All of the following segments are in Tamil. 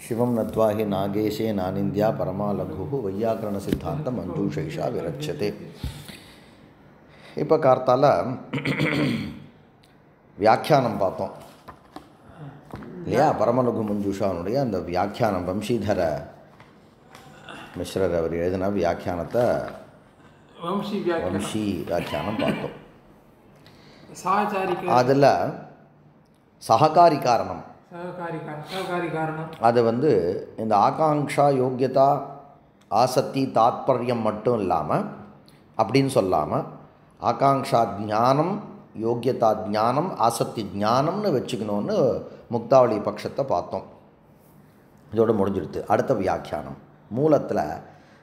சிவம் நத்வாஹி நாகேஷே நானிந்தியா பரமாலகு வையாக்கரண சித்தாந்த மஞ்சூஷைஷா விரட்சதே. இப்போ கார்த்தால வியாக்கியானம் பார்த்தோம் இல்லையா? பரமலகு மஞ்சூஷாவுடைய அந்த வியாக்கியானம் வம்சீதர மிஸ்ரர் அவர் எழுதின வியாக்கியானத்தை வம்சி வியாக்கியானம் பார்த்தோம். அதில் சககாரி காரணம் அது இந்த ஆகாங்ஷா யோக்கியதா ஆசக்தி தாத்பரியம் மட்டும் இல்லாமல் அப்படின்னு சொல்லாமல் ஆகாங்ஷா ஜானம் யோக்கியதா ஜானம் ஆசக்தி ஜானம்னு வச்சுக்கணுன்னு முக்தாவளி பட்சத்தை பார்த்தோம். இதோடு முடிஞ்சிடுது. அடுத்த வியாக்கியானம் மூலத்தில்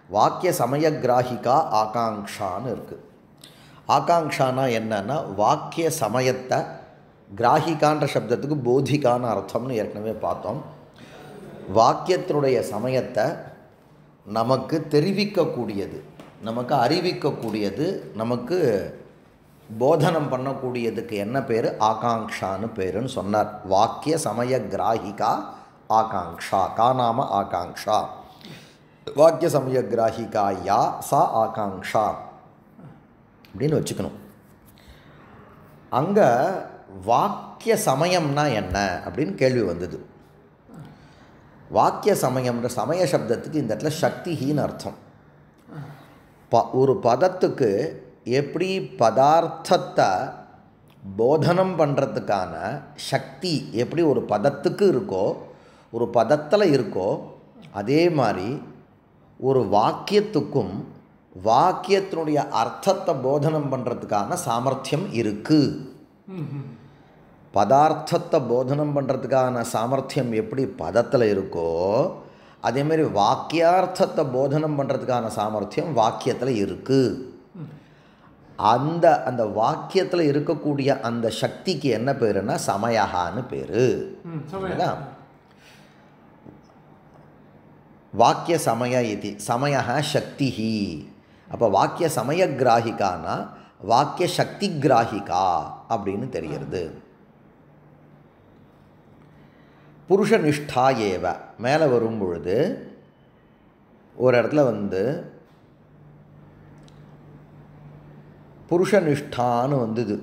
வாக்கிய சமயகிராஹிகா ஆகாங்ஷான்னு இருக்குது. ஆகாங்ஷானா என்னன்னா வாக்கிய சமயத்தை கிராஹிகான்ற சப்தத்துக்கு போதிகான அர்த்தம்னு ஏற்கனவே பார்த்தோம். வாக்கியத்தினுடைய சமயத்தை நமக்கு தெரிவிக்கக்கூடியது, நமக்கு அறிவிக்கக்கூடியது, நமக்கு போதனம் பண்ணக்கூடியதுக்கு என்ன பேர்? ஆகாங்ஷான்னு பேருன்னு சொன்னார். வாக்கிய சமய கிராஹிகா ஆகாங்ஷா, காநாம ஆகாங்ஷா. வாக்கிய சமய கிராஹிகா யா சா ஆகாங்ஷா அப்படின்னு வச்சுக்கணும். அங்கே வாக்கிய சமயம்னா என்ன அப்படின்னு கேள்வி வந்தது. வாக்கிய சமயம்ன்ற சமய சப்தத்துக்கு இந்த இடத்துல சக்திஹின்னு அர்த்தம். ஒரு பதத்துக்கு எப்படி பதார்த்தத்தை போதனம் பண்ணுறதுக்கான சக்தி எப்படி ஒரு பதத்துக்கு இருக்கோ, ஒரு பதத்தில் இருக்கோ, அதே மாதிரி ஒரு வாக்கியத்துக்கும் வாக்கியத்தினுடைய அர்த்தத்தை போதனம் பண்ணுறதுக்கான சாமர்த்தியம் இருக்குது. பதார்த்தத்தை போதனம் பண்ணுறதுக்கான சாமர்த்தியம் எப்படி பதத்தில் இருக்கோ, அதேமாரி வாக்கியார்த்தத்தை போதனம் பண்ணுறதுக்கான சாமர்த்தியம் வாக்கியத்தில் இருக்குது. அந்த வாக்கியத்தில் இருக்கக்கூடிய அந்த சக்திக்கு என்ன பேருன்னா சமயகான்னு பேர். வாக்கிய சமய இது சமய சக்திஹி. அப்போ வாக்கிய சமய கிராஹிகானா வாக்கிய சக்தி கிராஹிகா அப்படின்னு தெரிகிறது. புருஷனிஷ்டா ஏவ மேலே வரும் பொழுது ஒரு இடத்துல புருஷனிஷ்டான்னு வந்தது.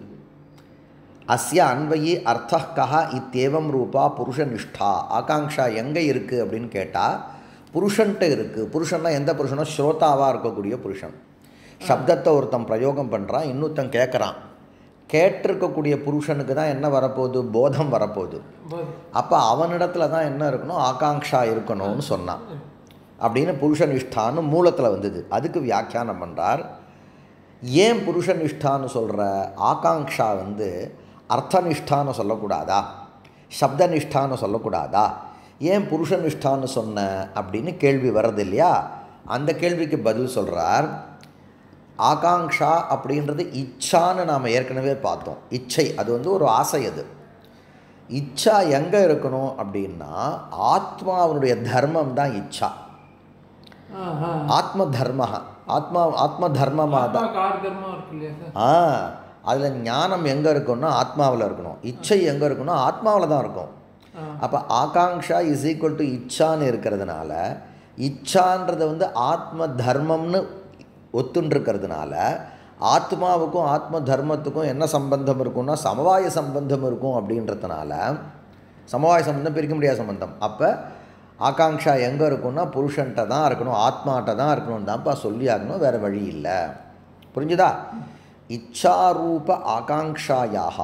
அஸ்ய அன்வயி அர்த்தः கஹ இத்தேவம் ரூபா புருஷனிஷ்டா. ஆகாங்ஷா எங்கே இருக்குது அப்படின்னு கேட்டால் புருஷன்ட்ட இருக்குது. புருஷன்னா எந்த புருஷனோ? ஸ்ரோதாவாக இருக்கக்கூடிய புருஷன். சப்தத்தை ஒருத்தன் பிரயோகம் பண்ணுறான், இன்னொருத்தன் கேட்குறான். கேட்டிருக்கக்கூடிய புருஷனுக்கு தான் என்ன வரப்போகுது? போதம் வரப்போகுது. அப்போ அவனிடத்துல தான் என்ன இருக்கணும்? ஆகாங்ஷா இருக்கணும்னு சொன்னான். அப்படின்னு புருஷனிஷ்டான்னு மூலத்தில் வந்தது. அதுக்கு வியாக்கியானம் பண்ணுறார். ஏன் புருஷனிஷ்டான்னு சொல்கிற? ஆகாங்ஷா அர்த்தனிஷ்டான்னு சொல்லக்கூடாதா? சப்தனிஷ்டான்னு சொல்லக்கூடாதா? ஏன் புருஷனிஷ்டான்னு சொன்ன அப்படின்னு கேள்வி வர்றது இல்லையா? அந்த கேள்விக்கு பதில் சொல்கிறார். ஆகாங்ஷா அப்படின்றது இச்சான்னு நாம் ஏற்கனவே பார்த்தோம். இச்சை அது ஒரு ஆசை. அது இச்சா எங்கே இருக்கணும் அப்படின்னா ஆத்மாவனுடைய தர்மம் தான் இச்சா. ஆத்ம தர்ம ஆத்ம தர்மமாக தான். அதில் ஞானம் எங்கே இருக்குன்னா ஆத்மாவில் இருக்கணும். இச்சை எங்கே இருக்குன்னா ஆத்மாவில் தான் இருக்கும். அப்போ ஆகாங்ஷா இஸ் ஈக்குவல் டு இச்சான்னு இருக்கிறதுனால இச்சான்றது ஆத்ம தர்மம்னு ஒத்துன்றிருக்கிறதுனால ஆத்மாவுக்கும் ஆத்ம தர்மத்துக்கும் என்ன சம்பந்தம் இருக்குன்னா சமவாய சம்பந்தம் இருக்கும். அப்படின்றதுனால சமவாய சம்பந்தம் பிரிக்க முடியாத சம்பந்தம். அப்போ ஆகாங்ஷா எங்கே இருக்குன்னா புருஷன்ட்ட தான் இருக்கணும், ஆத்மாட்ட தான் இருக்கணும் தான்ப்பா சொல்லி ஆகணும், வேறு வழி இல்லை. புரிஞ்சுதா? இச்சாரூப ஆகாங்ஷாயாக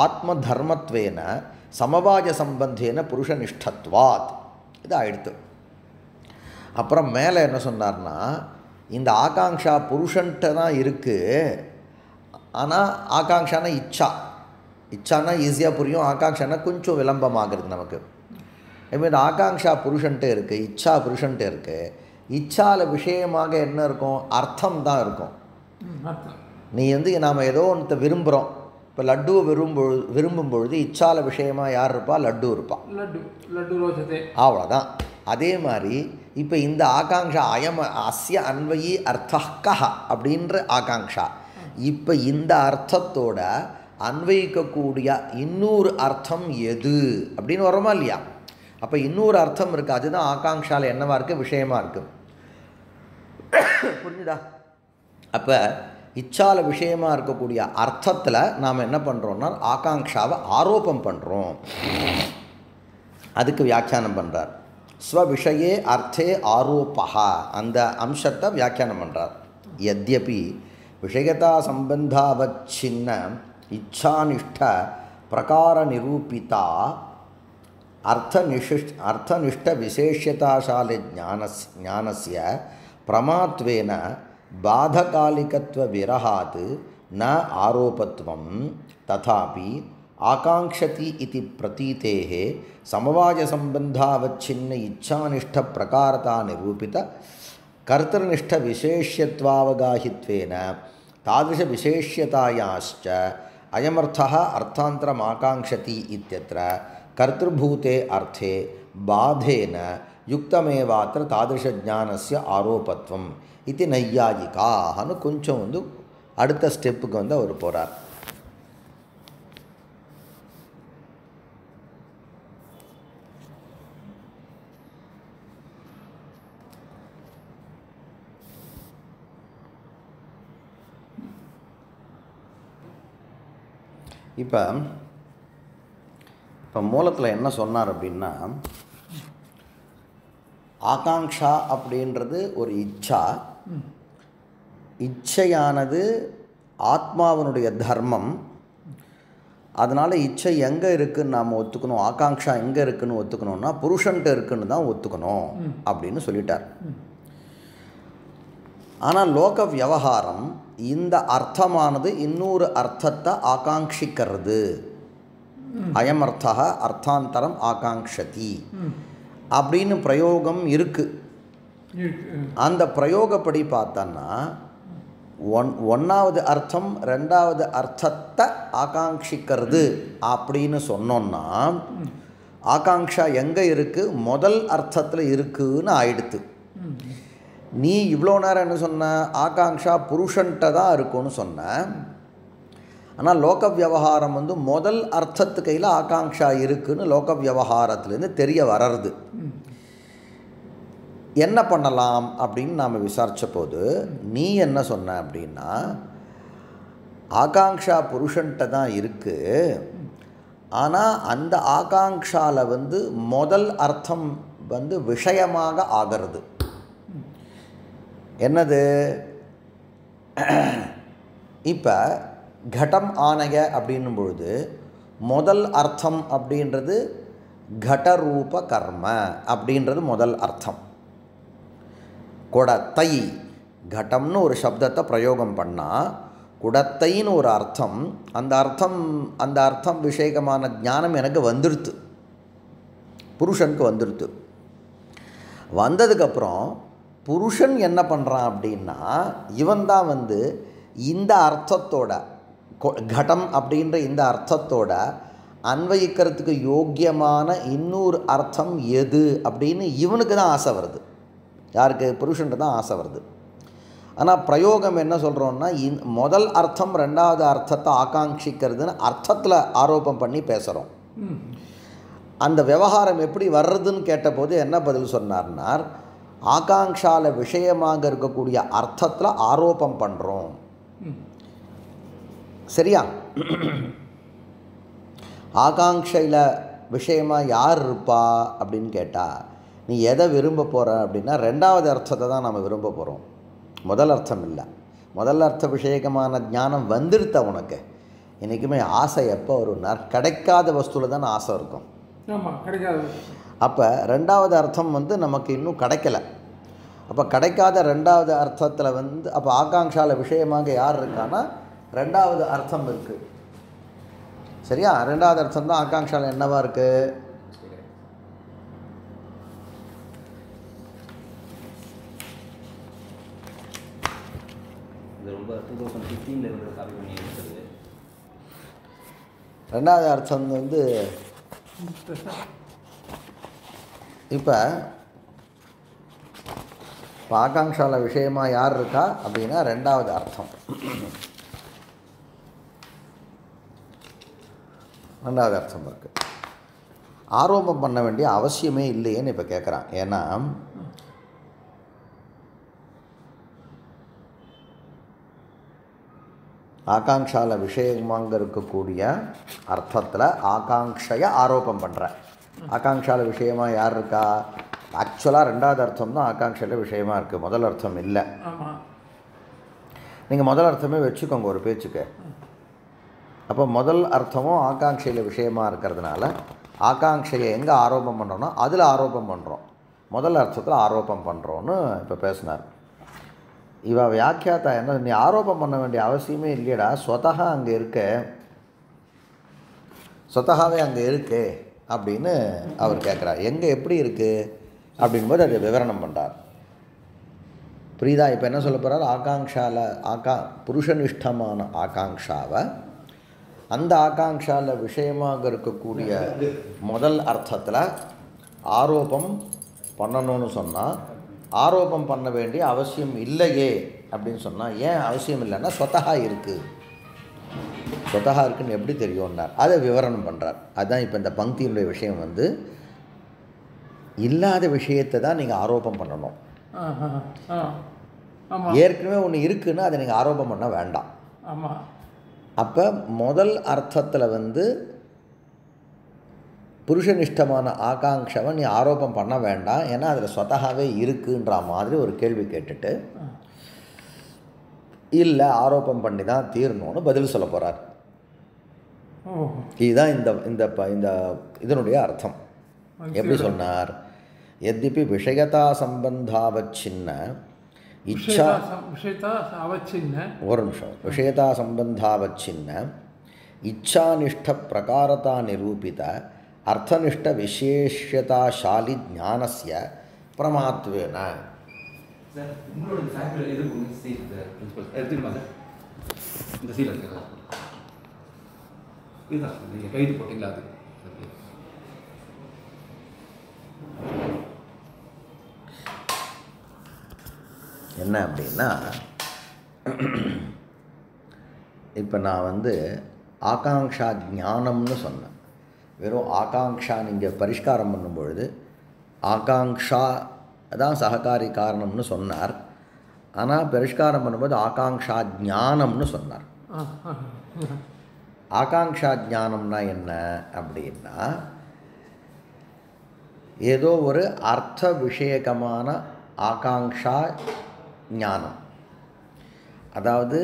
ஆத்ம தர்மத்வேன சமவாய சம்பந்தேன புருஷனிஷ்டத்வாத். இது ஆயிடுத்து. அப்புறம் மேலே என்ன சொன்னார்னா இந்த ஆகாங்ஷா புருஷன்ட்ட தான் இருக்குது. ஆனால் ஆகாங்ஷானா இச்சானா ஈஸியாக புரியும், ஆகாங்ஷானா கொஞ்சம் விளம்பமாகிறது நமக்கு. இதுமாதிரி ஆகாங்ஷா புருஷன்ட்ட இருக்குது, இச்சா புருஷன்ட்ட இருக்குது. இச்சால விஷயமாக என்ன இருக்கும்? அர்த்தம் தான் இருக்கும். நீ நாம் ஏதோ ஒன்று விரும்புகிறோம். இப்போ லட்டுவை விரும்பும் பொழுது இச்சால விஷயமாக யார் இருப்பா? லட்டு இருப்பா. அவ்வளோதான். அதே மாதிரி இப்போ இந்த ஆகாங்ஷா அயம் அஸ்ய அன்வயி அர்த்தः கஹ அப்படின்ற ஆகாங்ஷா இப்போ இந்த அர்த்தத்தோட அன்வயிக்கக்கூடிய இன்னொரு அர்த்தம் எது அப்படின்னு வரோமா இல்லையா? அப்போ இன்னொரு அர்த்தம் இருக்குது, அதுதான் ஆகாங்ஷாவில் என்னவா இருக்குது, விஷயமாக இருக்குது. புரிஞ்சுதா? அப்போ இச்சால விஷயமாக இருக்கக்கூடிய அர்த்தத்தில் நாம் என்ன பண்ணுறோம்னா ஆகாங்ஷாவை ஆரோப்பம் பண்ணுறோம். அதுக்கு வியாக்கியானம் பண்ணுறார். ஸ்வவிஷயே அர்த்தே ஆரோப்பா, அந்த அம்சத்தை வியாக்கியானம் பண்ணுறார். யத்யபி விஷயதா சம்பந்தாவச்சின்ன இச்சானிஷ்ட பிரகார நிரூபிதா அர்த்தனிஷ்ட விசேஷதாசாலே ஞானஸ்ய பிரமாத்வேன பாதகாலிகத்வ விரஹாத் ந ஆரோபத்வம் ததாபி ஆகாங்ஷதி இதி பிரதீதேஹ சமவாய சம்பந்தாவச்சின்ன இச்சானிஷ்ட பிரகாரதா நிரூபித கர்த்தர்னிஷ்ட விசேஷ்யத்வாவகாஹித்வேன தாதृश விசேஷ்யதாயாश्च அயமர்த்தः அர்த்தாந்தரம் ஆகாங்ஷதி இத்யத்ர கர்த்தೃಭூதே அர்த்தே பாதேன யுக்தமேவாத்திர தாதृश ஞானஸ்ய ஆரோபத்வம் இது நையாயிகான்னு கொஞ்சம் அடுத்த ஸ்டெப்புக்கு அவர் போகிறார். இப்போ மூலத்தில் என்ன சொன்னார் அப்படின்னா, ஆகாங்ஷா அப்படின்றது ஒரு இச்சா. இச்சையானது ஆத்மாவனுடைய தர்மம். அதனால் இச்சை எங்கே இருக்குதுன்னு நாம் ஒத்துக்கணும், ஆகாங்ஷா எங்கே இருக்குதுன்னு ஒத்துக்கணும்னா புருஷன்ட்டு இருக்குன்னு தான் ஒத்துக்கணும் அப்படின்னு சொல்லிட்டார். ஆனால் லோக விவகாரம் இந்த அர்த்தமானது இன்னொரு அர்த்தத்தை ஆகாங்ஷிக்கிறது. அயமர்த்தா அர்த்தாந்தரம் ஆகாங்ஷதி அப்படின்னு பிரயோகம் இருக்குது. அந்த பிரயோகப்படி பார்த்தோன்னா ஒன்றாவது அர்த்தம் ரெண்டாவது அர்த்தத்தை ஆகாங்ஷிக்கிறது அப்படின்னு சொன்னோன்னா ஆகாங்ஷா எங்கே இருக்குது, முதல் அர்த்தத்தில் இருக்குதுன்னு ஆயிடுத்து. நீ இவ்வளோ நேரம் என்ன சொன்ன, ஆகாங்ஷா புருஷன்ட்ட தான் இருக்குன்னு சொன்ன. ஆனால் லோக விவகாரம் முதல் அர்த்தத்து கையில் ஆகாங்ஷா இருக்குதுன்னு லோக விவகாரத்துலேருந்து தெரிய வர்றது. என்ன பண்ணலாம் அப்படின்னு நாம் விசாரித்த போது நீ என்ன சொன்ன அப்படின்னா, ஆகாங்ஷா புருஷன்ட்ட தான் இருக்குது, ஆனால் அந்த ஆகாங்ஷாவில் முதல் அர்த்தம் விஷயமாக ஆகிறது. என்னது? இப்போ கடம் ஆனய அப்படின்னும் பொழுது முதல் அர்த்தம் அப்படின்றது கடரூப கர்ம அப்படின்றது முதல் அர்த்தம். குடத்தை கடம்னு ஒரு சப்தத்தை பிரயோகம் பண்ணால் குடத்தைன்னு ஒரு அர்த்தம். அந்த அர்த்தம் விஷயகமான ஞானம் எனக்கு வந்துடுத்து, புருஷனுக்கு வந்துடுத்து. வந்ததுக்கப்புறம் புருஷன் என்ன பண்ணுறான் அப்படின்னா, இவன் தான் இந்த அர்த்தத்தோட கடம் அப்படின்ற இந்த அர்த்தத்தோட அன்வயிக்கிறதுக்கு யோக்கியமான இன்னொரு அர்த்தம் எது அப்படின்னு இவனுக்கு தான் ஆசை வருது. யாருக்கு? புருஷன்ட்டு தான் ஆசை வருது. ஆனால் பிரயோகம் என்ன சொல்கிறோன்னா, முதல் அர்த்தம் ரெண்டாவது அர்த்தத்தை ஆகாங்ஷிக்கிறதுன்னு அர்த்தத்தில் ஆரோப்பம் பண்ணி பேசுகிறோம். அந்த விவகாரம் எப்படி வர்றதுன்னு கேட்டபோது என்ன பதில் சொன்னார்னார், ஆகாங்ஷால விஷயமாக இருக்கக்கூடிய அர்த்தத்தில் ஆரோப்பம் பண்ணுறோம். சரியா? ஆகாங்ஷையில் விஷயமாக யார் இருப்பா அப்படின்னு கேட்டால், நீ எதை விரும்ப போகிற அப்படின்னா ரெண்டாவது அர்த்தத்தை தான் நம்ம விரும்ப போகிறோம், முதல் அர்த்தம் இல்லை. முதல் அர்த்த விஷயகமான ஞானம் வந்துடுத்த உனக்கு. என்றைக்குமே ஆசை எப்போ வரும்னா கிடைக்காத வஸ்துவில் தான் ஆசை இருக்கும். அப்போ ரெண்டாவது அர்த்தம் நமக்கு இன்னும் கிடைக்கல. அப்போ கிடைக்காத ரெண்டாவது அர்த்தத்தில் அப்போ ஆகாங்ஷால விஷயமாக யார் இருக்கான்னா ரெண்டாவது அர்த்தம் இருக்குது. சரியா? ரெண்டாவது அர்த்தம் தான் ஆகாங்ஷால என்னவா இருக்குது? ரெண்டாவது அர்த்தம் இப்போ ஆகாங்ஷால விஷயமாக யார் இருக்கா அப்படின்னா ரெண்டாவது அர்த்தம். ரெண்டாவது அர்த்தம் இருக்குது. ஆரோபம் பண்ண வேண்டிய அவசியமே இல்லையேன்னு இப்போ கேட்குறான். ஏன்னா ஆகாங்ஷாவில் விஷயமாக இருக்கக்கூடிய அர்த்தத்தில் ஆகாங்ஷையை ஆரோபம் பண்ணுறேன். ஆகாங்ஷாவில் விஷயமாக யார் இருக்கா? ஆக்சுவலாக ரெண்டாவது அர்த்தம் தான் ஆகாங்ஷையில் விஷயமாக இருக்குது, முதல் அர்த்தம் இல்லை. நீங்கள் முதல் அர்த்தமே வச்சுக்கோங்க ஒரு பேச்சுக்கு. அப்போ முதல் அர்த்தமும் ஆகாங்ஷையில் விஷயமாக இருக்கிறதுனால ஆகாங்ஷையை எங்கே ஆரோபம் பண்ணுறோன்னா அதில் ஆரோபம் பண்ணுறோம், முதல் அர்த்தத்தில் ஆரோபம் பண்ணுறோன்னு இப்போ பேசினார். இவ வியாக்கியாத்தா என்ன, நீ ஆரோபம் பண்ண வேண்டிய அவசியமே இல்லையடா, ஸ்வதகா அங்கே இருக்க, ஸ்வதகாவே அங்கே இருக்கு அப்படின்னு அவர் கேட்குறார். எங்கே எப்படி இருக்குது அப்படின்போது அதை விவரணம் பண்ணுறார். புரியுதா? இப்போ என்ன சொல்ல போகிறார்? ஆகாங்ஷாவில் புருஷனிஷ்டமான ஆகாங்ஷாவை அந்த ஆகாங்ஷாவில் விஷயமாக இருக்கக்கூடிய முதல் அர்த்தத்தில் ஆரோபம் பண்ணணும்னு சொன்னால் ஆரோபம் பண்ண வேண்டிய அவசியம் இல்லையே அப்படின்னு சொன்னால், ஏன் அவசியம் இல்லைன்னா ஸ்வதகா இருக்குது, ஸ்வதகா இருக்குன்னு எப்படி தெரியும்னார். அதை விவரணம் பண்ணுறார். அதுதான் இப்போ இந்த பங்கியினுடைய விஷயம் வந்து இல்லாத விஷயத்தை தான் நீங்கள் ஆரோபம் பண்ணணும். ஏற்கனவே ஒன்று இருக்குன்னு அதை நீங்கள் ஆரோபம் பண்ண வேண்டாம். அப்போ முதல் அர்த்தத்தில் வந்து புருஷனிஷ்டமான ஆகாங்ஷாவை நீ ஆரோபம் பண்ண வேண்டாம், ஏன்னா அதில் ஸ்வதகாவே இருக்குன்ற மாதிரி ஒரு கேள்வி கேட்டுட்டு இல்லை ஆரோபம் பண்ணி தான் தீரணும்னு பதில் சொல்ல போகிறார். இதுதான் இந்த இதனுடைய அர்த்தம். எப்படி சொன்னார்? எத்யபி விஷயதா சம்பந்தாவச்சின்ன இச்சா ஒரு நிமிஷம் விஷயதா சம்பந்தாவச்சின்ன இச்சானிஷ்ட பிரகாரதா நிரூபித அர்த்தனிஷ்ட விசேஷதாசாலி ஞானஸ்ய பிரமாத்வேன. என்ன அப்படின்னா, இப்போ நான் வந்து ஆகாங்ஷா ஞானம்னு சொன்னேன். வெறும் ஆகாங்ஷா நீங்கள் பரிஷ்காரம் பண்ணும்பொழுது ஆகாங்ஷா தான் சககாரி காரணம்னு சொன்னார். ஆனால் பரிஷ்காரம் பண்ணும்போது ஆகாங்ஷா ஞானம்னு சொன்னார். ஆகாங்ஷா ஞானம்னா என்ன அப்படின்னா, ஏதோ ஒரு அர்த்த விஷயகமான ஆகாங்ஷா ஞானம், அதாவது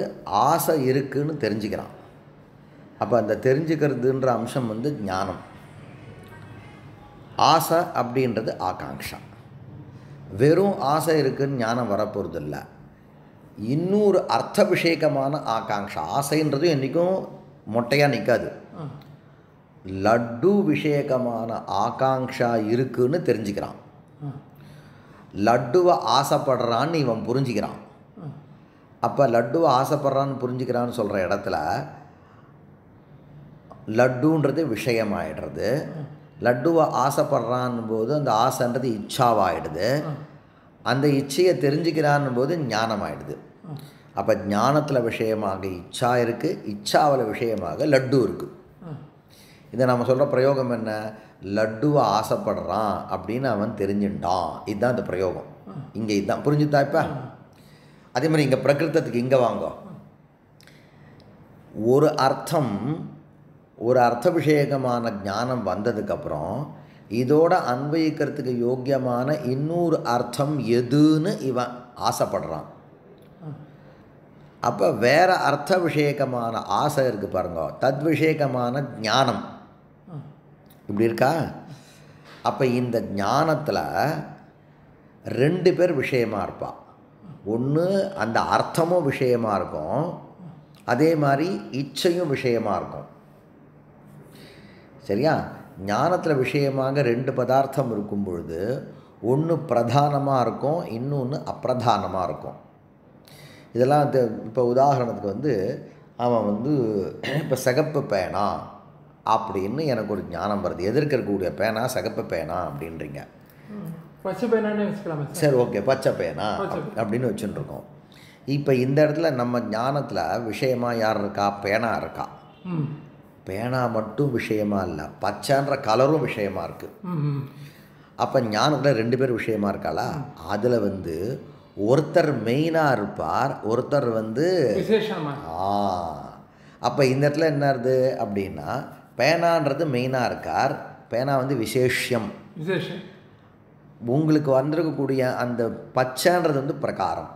ஆசை இருக்குன்னு தெரிஞ்சுக்கிறான். அப்போ அந்த தெரிஞ்சுக்கிறதுன்ற அம்சம் வந்து ஞானம். ஆசை அப்படின்றது ஆகாங்ஷா. வெறும் ஆசை இருக்குன்னு ஞானம் வரப்போகிறது இல்லை, இன்னொரு அர்த்த விஷயகமான ஆகாங்ஷா. ஆசைன்றது என்றைக்கும் மொட்டையாக நிற்காது. லட்டு விஷயகமான ஆகாங்ஷா இருக்குன்னு தெரிஞ்சுக்கிறான். லட்டுவை ஆசைப்படுறான்னு இவன் புரிஞ்சுக்கிறான். அப்போ லட்டுவை ஆசைப்படுறான்னு புரிஞ்சுக்கிறான்னு சொல்கிற இடத்துல லட்டுன்றது விஷயமாயிடுறது. லட்டுவை ஆசைப்படுறான் போது அந்த ஆசைன்றது இச்சாவாயிடுது. அந்த இச்சையை தெரிஞ்சுக்கிறான் போது ஞானம் ஆகிடுது. அப்போ ஞானத்தில் விஷயமாக இச்சா இருக்குது, இச்சாவில் விஷயமாக லட்டு இருக்குது. இதை நம்ம சொல்கிற பிரயோகம் என்ன? லட்டுவை ஆசைப்படுறான் அப்படின்னு அவன் தெரிஞ்சுட்டான். இதுதான் இந்த பிரயோகம். இங்கே இதுதான் புரிஞ்சுதா? இப்போ அதே மாதிரி இங்கே பிரகிருத்தத்துக்கு இங்கே வாங்க. ஒரு அர்த்தம், ஒரு அர்த்த விஷயகமான ஞானம் வந்ததுக்கப்புறம் இதோட அன்வயிக்கிறதுக்கு யோக்கியமான இன்னொரு அர்த்தம் எதுன்னு இவன் ஆசைப்படுறான். அப்போ வேறு அர்த்த விஷயகமான ஆசை இருக்குது பாருங்க, தத் விஷயகமான ஞானம் இப்படி இருக்கா? அப்போ இந்த ஞானத்தில் ரெண்டு பேர் விஷயமாக இருப்பாள். ஒன்று அந்த அர்த்தமும் விஷயமாக இருக்கும், அதே மாதிரி இச்சையும் விஷயமாக இருக்கும். சரியா? ஞானத்தில் விஷயமாக ரெண்டு பதார்த்தம் இருக்கும் பொழுது ஒன்று பிரதானமாக இருக்கும், இன்னொன்று அப்பிரதானமாக இருக்கும். இதெல்லாம் இப்போ உதாரணத்துக்கு வந்து அவன் வந்து இப்போ சிகப்பு பேனா அப்படின்னு எனக்கு ஒரு ஞானம் வருது. எதிர்க்கக்கூடிய பேனா சிகப்பு பேனா அப்படின்றீங்க. பச்சை பேனானே வச்சுக்கலாமா? சரி, ஓகே, பச்சை பேனா அப்படின்னு வச்சுட்டுருக்கோம். இப்போ இந்த இடத்துல நம்ம ஞானத்தில் விஷயமாக யார் இருக்கா? பேனா இருக்கா. பேனா மட்டும் விஷயமா இல்லை, பச்சைன்ற கலரும் விஷயமா இருக்குது. அப்போ ஞானத்தில் 2 பேர் விஷயமா இருக்காளா? அதில் வந்து ஒருத்தர் மெயினாக இருப்பார், ஒருத்தர் வந்து அப்போ இந்த இடத்துல என்னது அப்படின்னா பேனான்றது மெயினாக இருக்கார், பேனா வந்து விசேஷம். உங்களுக்கு வந்திருக்கக்கூடிய அந்த பச்சைன்றது வந்து பிரகாரம்.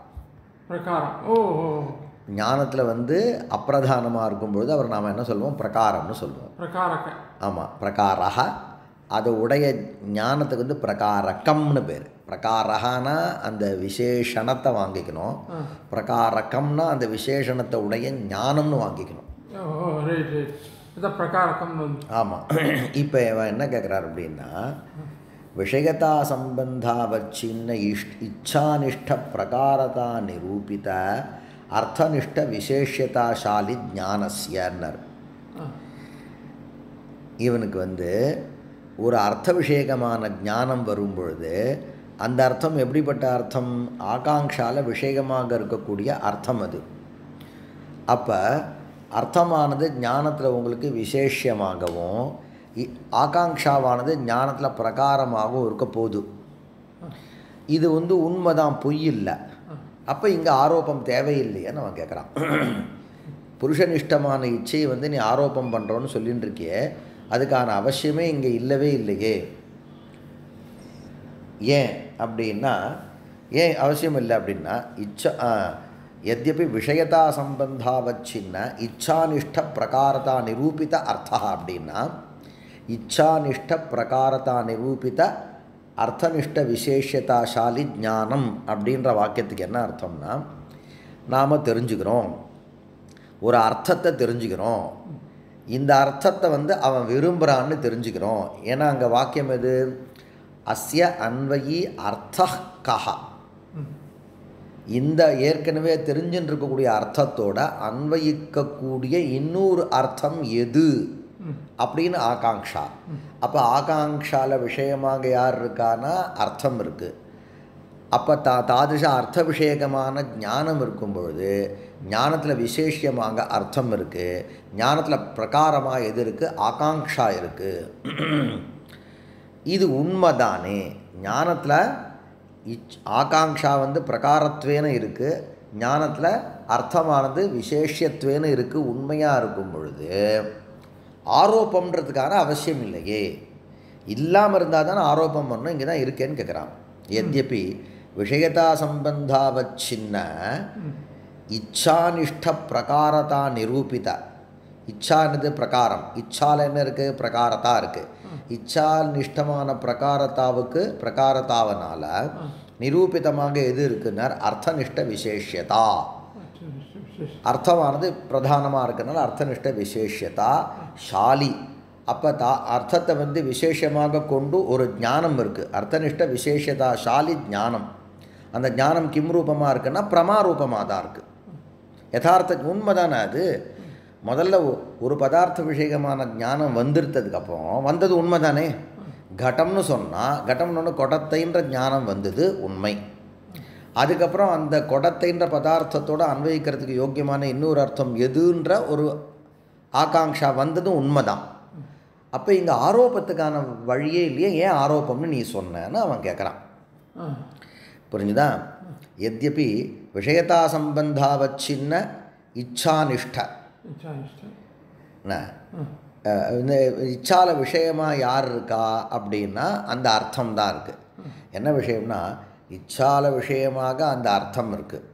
ஞானத்தில் வந்து அப்பிரதானமாக இருக்கும்பொழுது அவர் நாம் என்ன சொல்லுவோம்? பிரகாரம்னு சொல்லுவோம். ஆமாம், பிரகாரக. அதை உடைய ஞானத்துக்கு வந்து பிரகாரகம்னு பேர். பிரகாரகனா அந்த விசேஷணத்தை வாங்கிக்கணும், பிரகாரகம்னா அந்த விசேஷணத்தை உடைய ஞானம்னு வாங்கிக்கணும். ஆமாம். இப்போ என்ன கேட்குறாரு அப்படின்னா, விஷயதா சம்பந்தாவச்சின்ன இச்சானிஷ்ட பிரகாரதா நிரூபித அர்த்தனிஷ்ட விசேஷதாசாலி ஞானஸ்யன்னர். இவனுக்கு வந்து ஒரு அர்த்த விஷயகமான ஞானம் வரும்பொழுது அந்த அர்த்தம் எப்படிப்பட்ட அர்த்தம்? ஆகாங்ஷால விஷயமாக இருக்கக்கூடிய அர்த்தம் அது. அப்போ அர்த்தமானது ஞானத்தில் உங்களுக்கு விசேஷமாகவும் ஆகாங்ஷாவானது ஞானத்தில் பிரகாரமாகவும் இருக்க போகுது. இது வந்து உண்மைதான், பொய் இல்லை. அப்போ இங்கே ஆரோப்பம் தேவையில்லையான்னு அவன் கேட்குறான். புருஷனிஷ்டமான இச்சையை வந்து நீ ஆரோப்பம் பண்ணுறோன்னு சொல்லின்னு இருக்கியே, அதுக்கான அவசியமே இங்கே இல்லவே இல்லையே. ஏன் அப்படின்னா, ஏன் அவசியம் இல்லை அப்படின்னா, यद्यपि விஷயதா சம்பந்தாவச்சின்ன இச்சானிஷ்ட பிரகாரதா நிரூபித அர்த்தா அப்படின்னா, இச்சானிஷ்ட பிரகாரதா நிரூபித அர்த்தனிஷ்ட விசேஷதாசாலி ஞானம் அப்படின்ற வாக்கியத்துக்கு என்ன அர்த்தம்னா, நாம் தெரிஞ்சுக்கிறோம், ஒரு அர்த்தத்தை தெரிஞ்சுக்கிறோம், இந்த அர்த்தத்தை வந்து அவன் விரும்புகிறான்னு தெரிஞ்சுக்கிறோம். ஏன்னா அங்கே வாக்கியம் எது? அஸ்ய அன்வயி அர்த்த கஹா. இந்த ஏற்கனவே தெரிஞ்சுன்னு இருக்கக்கூடிய அர்த்தத்தோட அன்வயிக்கக்கூடிய இன்னொரு அர்த்தம் எது அப்படின்னு ஆகாங்ஷா. அப்போ ஆகாங்ஷால விஷயமாக யார் இருக்கான்னா அர்த்தம் இருக்குது. அப்போ தாதிருஷ அர்த்த விஷயகமான ஞானம் இருக்கும் பொழுது ஞானத்தில் விசேஷமாக அர்த்தம் இருக்குது, ஞானத்தில் பிரகாரமாக எது இருக்குது? ஆகாங்ஷா இருக்குது. இது உண்மைதானே? ஞானத்தில் ஆகாங்ஷா வந்து பிரகாரத்வேன இருக்குது, ஞானத்தில் அர்த்தமானது விசேஷத்வேன இருக்குது. உண்மையாக இருக்கும் பொழுது ஆரோப்பம்ன்றதுக்கான அவசியம் இல்லையே. இல்லாமல் இருந்தால் தானே ஆரோப்பம் பண்ணணும். இங்கே தான் இருக்கேன்னு கேட்குறான். यद्यपि விஷயதா சம்பந்தாவச்சின்ன இச்சானிஷ்ட பிரகாரதா நிரூபித. இச்சானது பிரகாரம், இச்சால என்ன இருக்குது? பிரகாரதா இருக்குது. இச்சால் நிஷ்டமான பிரகாரத்தாவனால நிரூபிதமாக எது இருக்குன்னார்? அர்த்தனிஷ்ட விசேஷதா. அர்த்தமானது பிரதானமாக இருக்கிறதுனால அர்த்தனிஷ்ட விசேஷதா ஷாலி. அப்போ அர்த்தத்தை வந்து விசேஷமாக கொண்டு ஒரு ஞானம் இருக்குது, அர்த்தனிஷ்ட விசேஷதா ஷாலி ஞானம். அந்த ஞானம் கிம் ரூபமாக இருக்குன்னா பிரமாரூபமாக தான் இருக்குது. யதார்த்த உண்மை தானே அது. முதல்ல ஒரு பதார்த்த விஷயமான ஞானம் வந்துருத்ததுக்கப்புறம் வந்தது உண்மை தானே. கடம்னு சொன்னால் கடம்னு ஒன்று கொடத்தைன்ற ஞானம் வந்தது உண்மை. அதுக்கப்புறம் அந்த கொடத்தைன்ற பதார்த்தத்தோடு அன்வயிக்கிறதுக்கு யோக்கியமான இன்னொரு அர்த்தம் எதுன்ற ஒரு ஆகாங்ஷா வந்ததும் உண்மை தான். அப்போ இங்கே ஆரோப்பத்துக்கான வழியே இல்லையே, ஏன் ஆரோப்பம்னு நீ சொன்னேன்னு அவன் கேட்குறான். புரிஞ்சுதா? यद्यपि விஷயதா சம்பந்தாவச்சின்ன இச்சானிஷ்ட, இந்த இச்சால விஷயமாக யார் இருக்கா அப்படின்னா அந்த அர்த்தம் தான் இருக்குது. என்ன விஷயம்னா இச்சால விஷயமாக அந்த அர்த்தம் இருக்குது,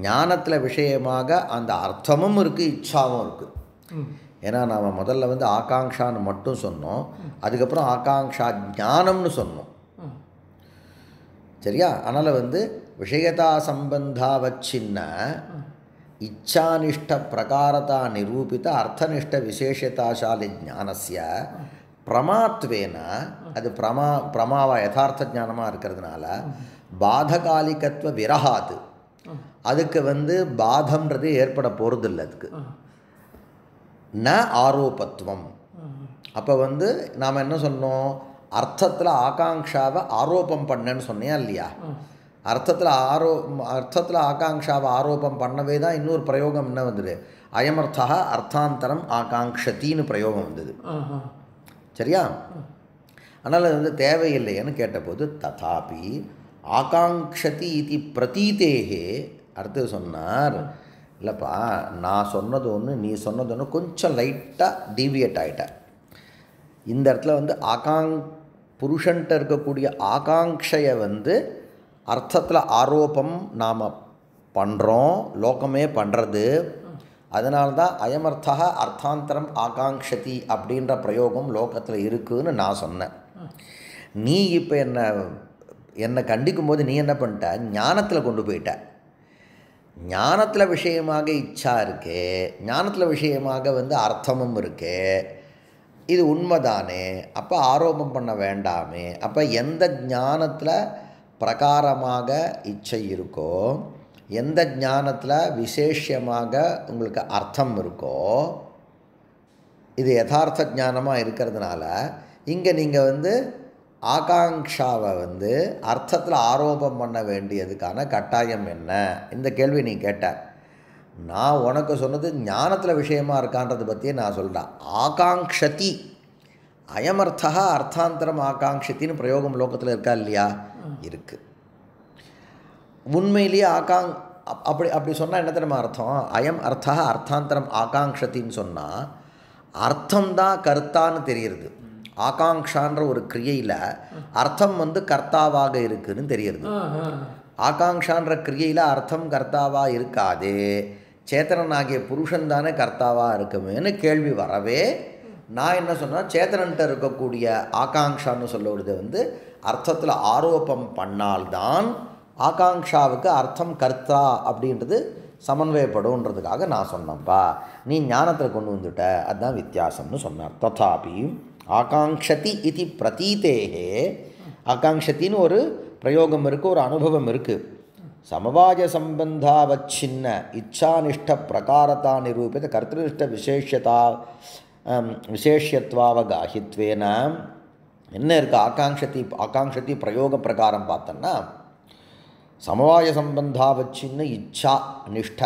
ஞானத்தில் விஷயமாக அந்த அர்த்தமும் இருக்குது, இச்சாவும் இருக்குது. ஏன்னா நாம் முதல்ல வந்து ஆகாங்ஷான்னு மட்டும் சொன்னோம், அதுக்கப்புறம் ஆகாங்ஷா ஞானம்னு சொன்னோம். சரியா? அதனால் வந்து விஷயதா சம்பந்தாவச்சின்ன இச்சானிஷ்ட பிரகாரதா நிரூபித அர்த்தனிஷ்ட விசேஷதாசாலி ஞானஸ்ய பிரமாத்வேன, அது பிரமாவா யதார்த்த ஞானமாக இருக்கிறதுனால பாதகாலிகத்துவ விரகாது, அதுக்கு வந்து பாதம்ன்றது ஏற்பட போகிறதில்லை. அதுக்கு ந ஆரோபத்துவம். அப்போ வந்து நாம் என்ன சொன்னோம்? அர்த்தத்தில் ஆகாங்ஷாவை ஆரோப்பம் பண்ணேன்னு சொன்னியா இல்லையா? அர்த்தத்தில் ஆகாங்ஷாவை ஆரோப்பம் பண்ணவே தான் இன்னொரு பிரயோகம் என்ன வந்துடு? அயமர்த்தா அர்த்தாந்தரம் ஆகாங்ஷத்தின்னு பிரயோகம் வந்தது. சரியா? அதனால் அது வந்து தேவையில்லைன்னு கேட்டபோது ததாபி ஆகாங்ஷதி இது பிரதீதேகே அடுத்து சொன்னார், இல்லைப்பா நான் சொன்னது ஒன்று நீ சொன்னது ஒன்று, கொஞ்சம் லைட்டாக டீவியேட் ஆகிட்ட. இந்த இடத்துல வந்து புருஷன்ட்ட இருக்கக்கூடிய ஆகாங்ஷையை வந்து அர்த்தத்தில் ஆரோப்பம் நாம் பண்ணுறோம், லோகமே பண்ணுறது. அதனால்தான் அயமர்த்தா அர்த்தாந்தரம் ஆகாங்ஷதி அப்படின்ற பிரயோகம் லோகத்தில் இருக்குதுன்னு நான் சொன்னேன். நீ இப்போ என்னை கண்டிக்கும் போது நீ என்ன பண்ணிட்ட, ஞானத்தில் கொண்டு போயிட்ட. ஞானத்தில் விஷயமாக இச்சா இருக்கே, ஞானத்தில் விஷயமாக வந்து அர்த்தமும் இருக்கே, இது உண்மைதானே, அப்போ ஆரோபம் பண்ண வேண்டாமே. அப்போ எந்த ஞானத்தில் பிரகாரமாக இச்சை இருக்கோ, எந்த ஞானத்தில் விசேஷமாக உங்களுக்கு அர்த்தம் இருக்கோ, இது யதார்த்த ஞானமாக இருக்கிறதுனால இங்கே நீங்கள் வந்து ஆகாங்ஷாவை வந்து அர்த்தத்தில் ஆரோபம் பண்ண வேண்டியதுக்கான கட்டாயம் என்ன? இந்த கேள்வி நீ கேட்ட. நான் உனக்கு சொன்னது ஞானத்தில் விஷயமாக இருக்கான்றதை பற்றியே நான் சொல்கிறேன். ஆகாங்ஷதி அயமர்த்தா அர்த்தாந்தரம் ஆகாங்ஷத்தின்னு பிரயோகம் லோகத்தில் இருக்கா இல்லையா? இருக்குது. உண்மையிலேயே அப்படி சொன்னால் என்ன தெரியுமா அர்த்தம்? அயம் அர்த்தா அர்த்தாந்தரம் ஆகாங்ஷத்தின்னு சொன்னால் அர்த்தம்தான் கர்த்தான்னு தெரியுது. ஆகாங்ஷான்ற ஒரு கிரியையில் அர்த்தம் வந்து கர்த்தாவாக இருக்குதுன்னு தெரியுது. ஆகாங்ஷான்ற கிரியையில் அர்த்தம் கர்த்தாவாக இருக்காதே, சேத்தனனாகிய புருஷன் தானே கர்த்தாவாக இருக்குமேன்னு கேள்வி வரவே நான் என்ன சொன்னேன், சேத்தனன்ட்ட இருக்கக்கூடிய ஆகாங்ஷான்னு சொல்லுவது வந்து அர்த்தத்தில் ஆரோப்பம் பண்ணால்தான் ஆகாங்ஷாவுக்கு அர்த்தம் கர்த்தா அப்படின்றது சமன்வயப்படுன்றதுக்காக நான் சொன்னேன்ப்பா. நீ ஞானத்தில் கொண்டு வந்துட்ட, அதுதான் வித்தியாசம்னு சொன்னார். ததாபி ஆகாங்ஷதி இது பிரதீதேகே, ஆகாங்ஷத்தின்னு ஒரு பிரயோகம் இருக்குது, ஒரு அனுபவம் இருக்குது. சமவாய சம்பந்தாவச்சின்ன இச்சானிஷ்ட பிரகாரதா நிரூபித கர்த்திருஷ்ட விசேஷ்யத்வாவகாஹித்வேன என்ன இருக்குது? ஆகாங்ஷதி பிரயோக பிரகாரம் பார்த்தோன்னா சமவாய சம்பந்தாவச்சின்ன இச்சா நிஷ்ட,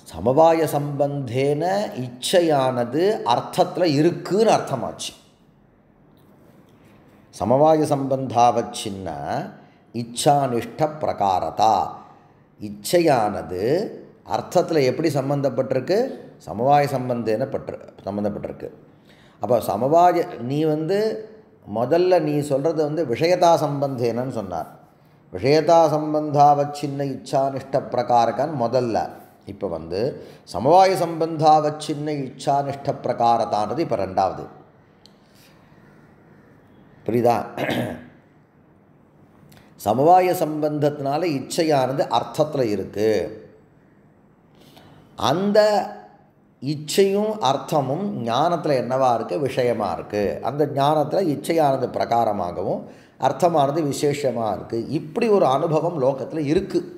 சமவாய சம்பந்தேன இச்சையானது அர்த்தத்தில் இருக்குன்னு அர்த்தமாச்சு. சமவாய சம்பந்தாவச்சின்ன இச்சானிஷ்ட பிரகாரதா, இச்சையானது அர்த்தத்தில் எப்படி சம்பந்தப்பட்டிருக்கு? சமவாய சம்பந்தேன சம்பந்தப்பட்டிருக்கு. அப்போ சமவாய நீ வந்து முதல்ல நீ சொல்கிறது வந்து விஷயதா சம்பந்தேனன்னு சொன்னார். விஷயதா சம்பந்தாவச்சின்ன இச்சானிஷ்ட பிரகாரக்கான் முதல்ல. இப்போ வந்து சமவாய சம்பந்தாவச்சின்ன இச்சானிஷ்ட பிரகாரத்தானது இப்போ ரெண்டாவது. புரியுதா? சமவாய சம்பந்தத்தினால இச்சையானது அர்த்தத்தில் இருக்குது. அந்த இச்சையும் அர்த்தமும் ஞானத்தில் என்னவா இருக்குது? விஷயமாக இருக்குது. அந்த ஞானத்தில் இச்சையானது பிரகாரமாகவும் அர்த்தமானது விசேஷமாக இருக்குது. இப்படி ஒரு அனுபவம் லோகத்தில் இருக்குது.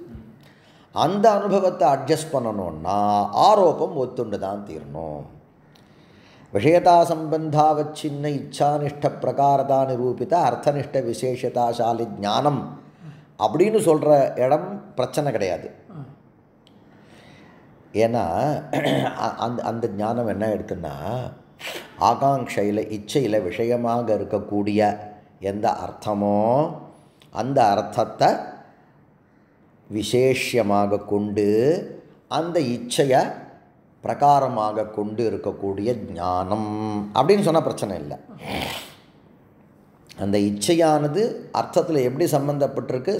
அந்த அனுபவத்தை அட்ஜஸ்ட் பண்ணணுன்னா ஆரோப்பம் ஒத்துண்டு தான் தீரணும். விஷயதா சம்பந்தாவச்சின்ன இச்சானிஷ்ட பிரகாரதா நிரூபித்த அர்த்தனிஷ்ட விசேஷதாசாலி ஞானம் அப்படின்னு சொல்கிற இடம் பிரச்சனை கிடையாது. ஏன்னா அந்த ஞானம் என்ன எடுத்துன்னா ஆகாங்ஷையில் இச்சையில் விஷயமாக இருக்கக்கூடிய எந்த அர்த்தமோ அந்த அர்த்தத்தை விசேஷமாக கொண்டு அந்த இச்சையை பிரகாரமாக கொண்டு இருக்கக்கூடிய ஞானம் அப்படின்னு சொன்னால் பிரச்சனை இல்லை. அந்த இச்சையானது அர்த்தத்தில் எப்படி சம்பந்தப்பட்டிருக்கு?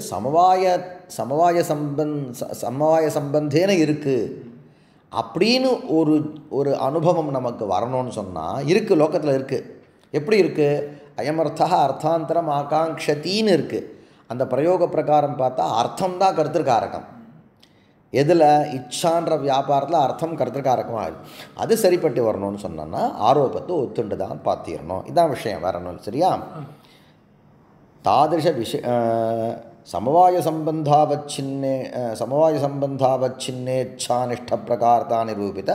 சமவாய சம்பந்தேன இருக்குது அப்படின்னு ஒரு அனுபவம் நமக்கு வரணும்னு சொன்னால் இருக்குது, லோகத்தில் இருக்குது. எப்படி இருக்குது? அயமர்த்தா அர்த்தாந்தரம் ஆகாங்ஷத்தின்னு இருக்குது. அந்த பிரயோக பிரகாரம் பார்த்தா அர்த்தம்தான் கருத்திற்காரகம். எதில்? இச்சான்ற வியாபாரத்தில் அர்த்தம் கருத்திற்காரகம் ஆகுது. அது சரிப்பட்டு வரணும்னு சொன்னோன்னா ஆரோபத்தை ஒத்துண்டு தான் பார்த்திடணும். இதான் விஷயம், வேற ஒன்றும். சரியா? தாதிருஷ சமவாய சம்பந்தாவச்சின்னேச்சானிஷ்ட பிரகாரதா நிரூபித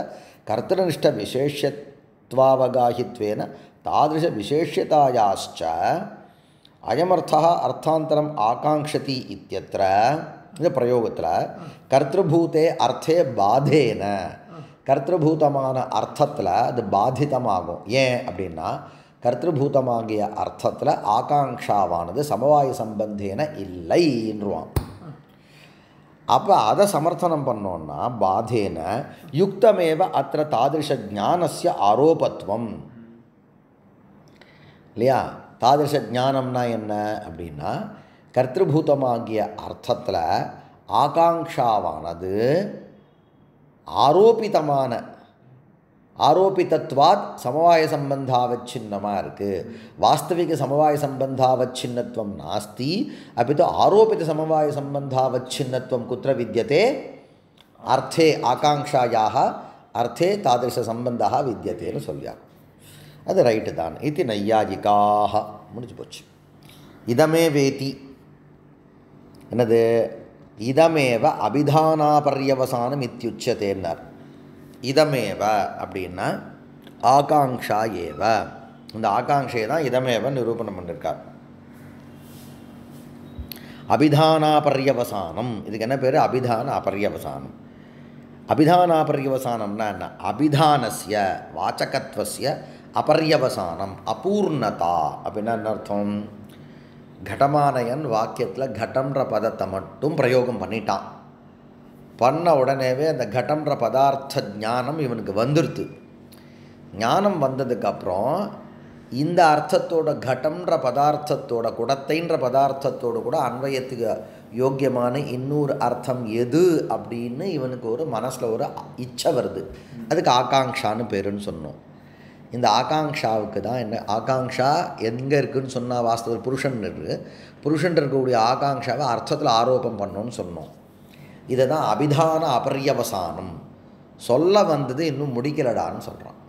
கர்த்தனிஷ்ட விசேஷத்வாவகாஹித்வேன தாதிருஷ விசேஷ்யதாயாச்ச அயமர்த்தா அர்த்தாந்தரம் ஆகாங்ஷதி இத்யத்ர இந்த பிரயோகத்தில் கர்த்திருபூதே அர்த்தே பாதேன கர்த்திருபூதமான அர்த்தத்தில் அது பாதிதமாகும். ஏன் அப்படின்னா கர்த்திருபூதமாகிய அர்த்தத்தில் ஆகாங்ஷாவானது சமவாய சம்பந்தேன இல்லைன்றுவான். அப்போ அதை சமர்த்தனம் பண்ணோன்னா பாதேன யுக்தமேவ அத்த தாதிருஷ ஜானஸ்ய ஆரோபத்துவம் இல்லையா. தாதிருஷ ஜானம்னா என்ன அப்படின்னா கர்த்திருபூதமாகிய அர்த்தத்தில் ஆகாங்ஷாவானது ஆரோபிதத்வாத் சமவாய சம்பந்தாவச்சின்னமாக இருக்குது. வாஸ்தவிக சமவாய சம்பந்தாவச்சின்னத்துவம் நாஸ்தி அப்பித்து ஆரோபித சமவாய சம்பந்தாவச்சின்னத்துவம் குத்திர வித்யதே அர்த்தே ஆகாங்ஷாயாக அர்த்தே தாதிருஷ சம்பந்தா வித்யதேன்னு சொல்லியார். அது ரைட்டு தான். இது நையாயிகாக முடிஞ்சு போச்சு. இதமே வேதி என்னது இதமேவ அபிதானாபர்யவசானம் இத்தியுச்சதேன்னார். இதமேவ அப்படின்னா ஆகாங்ஷா ஏவ, இந்த ஆகாங்ஷையை தான் இதமேவ நிரூபணம் பண்ணியிருக்கார். அபிதானாபர்யவசானம், இதுக்கு என்ன பேர்? அபிதான அபர்யவசானம். அபிதானாபர்யவசானம்னா என்ன? அபிதானஸ்ய வாச்சகத்வஸ்ய அபர்யவசானம் அபூர்ணதா அப்படின்னா என்ன அர்த்தம்? கடமானயன் வாக்கியத்தில் கடம்ன்ற பதத்தை மட்டும் பிரயோகம் பண்ணிட்டான். பண்ண உடனேவே அந்த கடம்ன்ற பதார்த்த ஞானம் இவனுக்கு வந்துடுது. ஞானம் வந்ததுக்கப்புறம் இந்த அர்த்தத்தோட கடம்ன்ற பதார்த்தத்தோட குடத்தைன்ற பதார்த்தத்தோடு கூட அன்வயத்துக்கு யோக்கியமான இன்னொரு அர்த்தம் எது அப்படின்னு இவனுக்கு ஒரு மனசில் ஒரு இச்சை வருது. அதுக்கு ஆகாங்ஷான்னு பேருன்னு சொன்னோம். இந்த ஆகாங்ஷாவுக்கு தான் என்ன? ஆகாங்ஷா எங்கே இருக்குதுன்னு சொன்னால் வாஸ்தவத்தில் புருஷன் இருக்குது. புருஷன் இருக்கக்கூடிய ஆகாங்ஷாவை அர்த்தத்தில் ஆரோபம் பண்ணோன்னு சொன்னோம். இதை தான் அபிதான அபர்யவசானம். சொல்ல வந்தது இன்னும் முடிக்கலடான்னு சொல்கிறான்.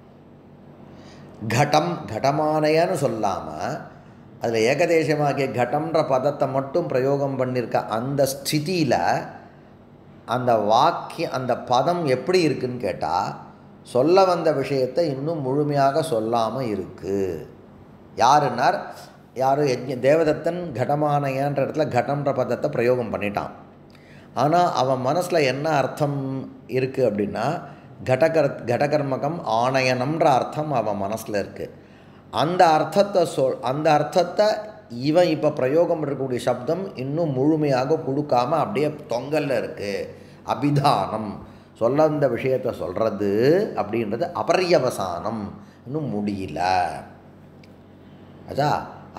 கடமானயன்னு சொல்லாமல் அதில் ஏகதேசமாகிய கடம்ன்ற பதத்தை மட்டும் பிரயோகம் பண்ணியிருக்க அந்த ஸ்திதியில் அந்த வாக்கியம் அந்த பதம் எப்படி இருக்குதுன்னு கேட்டால் சொல்ல வந்த விஷயத்தை இன்னும் முழுமையாக சொல்லாமல் இருக்குது. யாருன்னார்? யார்? தேவதத்தன் கடமானயன்ற இடத்துல கடம்ன்ற பதத்தை பிரயோகம் பண்ணிட்டான். ஆனால் அவன் மனசில் என்ன அர்த்தம் இருக்குது அப்படின்னா கடகர்மகம் ஆணயனம்ன்ற அர்த்தம் அவன் மனசில் இருக்குது. அந்த அர்த்தத்தை இவன் இப்போ பிரயோகம் இருக்கக்கூடிய சப்தம் இன்னும் முழுமையாக கொடுக்காமல் அப்படியே தொங்கலில் இருக்குது. அபிதானம் சொல்ல அந்த விஷயத்தை சொல்கிறது அப்படின்றது அபர்யவசானம், இன்னும் முடியல.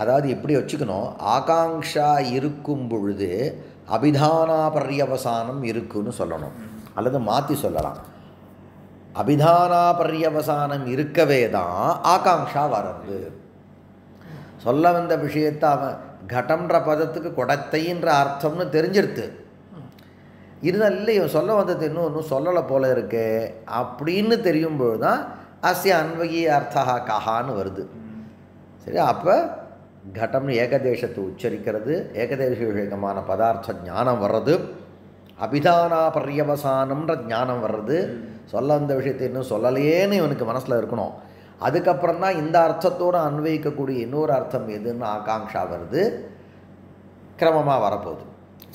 அதாவது இப்படி வச்சுக்கணும், ஆகாங்ஷா இருக்கும் பொழுது அபிதானாபர்யவசானம் இருக்குன்னு சொல்லணும். அல்லது மாற்றி சொல்லலாம், அபிதானாபர்யவசானம் இருக்கவே தான் ஆகாங்ஷா வர்றது. சொல்ல வந்த விஷயத்தை அவன் கடம்ன்ற பதத்துக்கு கொடத்தைன்ற அர்த்தம்னு தெரிஞ்சிருது. இருந்தாலும் இல்லை இவன் சொல்ல வந்தது இன்னும் சொல்லலை போல இருக்கு அப்படின்னு தெரியும்பொழுது தான் அஸ்ய அன்வகி அர்த்தா கஹான்னு வருது. சரி, அப்போ கடம்னு ஏகதேசத்தை உச்சரிக்கிறது, ஏகதேச விஷயமான பதார்த்த ஞானம் வர்றது, அபிதானாபர்யவசானம்ன்ற ஞானம் வர்றது. சொல்ல வந்த விஷயத்தை இன்னும் சொல்லலையேன்னு இவனுக்கு மனசில் இருக்கணும். அதுக்கப்புறம் தான் இந்த அர்த்தத்தோடு அன்வயிக்கக்கூடிய இன்னொரு அர்த்தம் எதுன்னு ஆகாங்ஷா வருது, கிரமமாக வரப்போகுது.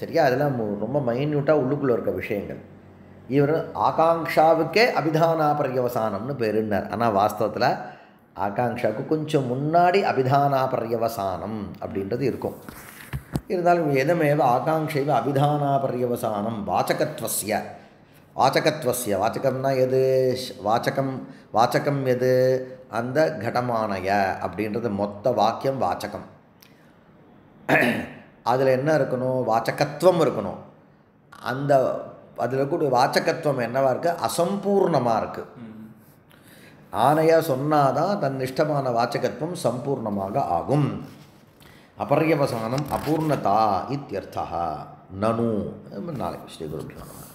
சரியா? அதெல்லாம் ரொம்ப மைன்யூட்டாக உள்ளுக்குள்ளே இருக்க விஷயங்கள். இவர் ஆகாங்ஷாவுக்கே அபிதானாபர்யவசானம்னு பேருன்னார். ஆனால் வாஸ்தவத்தில் ஆகாங்ஷாவுக்கு கொஞ்சம் முன்னாடி அபிதானாபர்யவசானம் அப்படின்றது இருக்கும். இருந்தாலும் எதமேவ ஆகாங்ஷைவ அபிதானாபர்யவசானம் வாச்சகத்வஸ்ய. வாச்சகம்னா எது? வாச்சகம் எது? அந்த கடமானய அப்படின்றது மொத்த வாக்கியம் வாச்சகம். அதில் என்ன இருக்கணும்? வாச்சகத்துவம் இருக்கணும். அந்த அதில் இருக்கக்கூடிய வாச்சகத்துவம் என்னவாக இருக்குது? அசம்பூர்ணமாக இருக்குது. ஆணையாக சொன்னாதான் தன் இஷ்டமான வாச்சகத்துவம் சம்பூர்ணமாக ஆகும். அபர்யவசானம் அபூர்ணதா இத்யர்த்தா நனு. நாளைக்கு ஸ்ரீ குருபியோ நமः.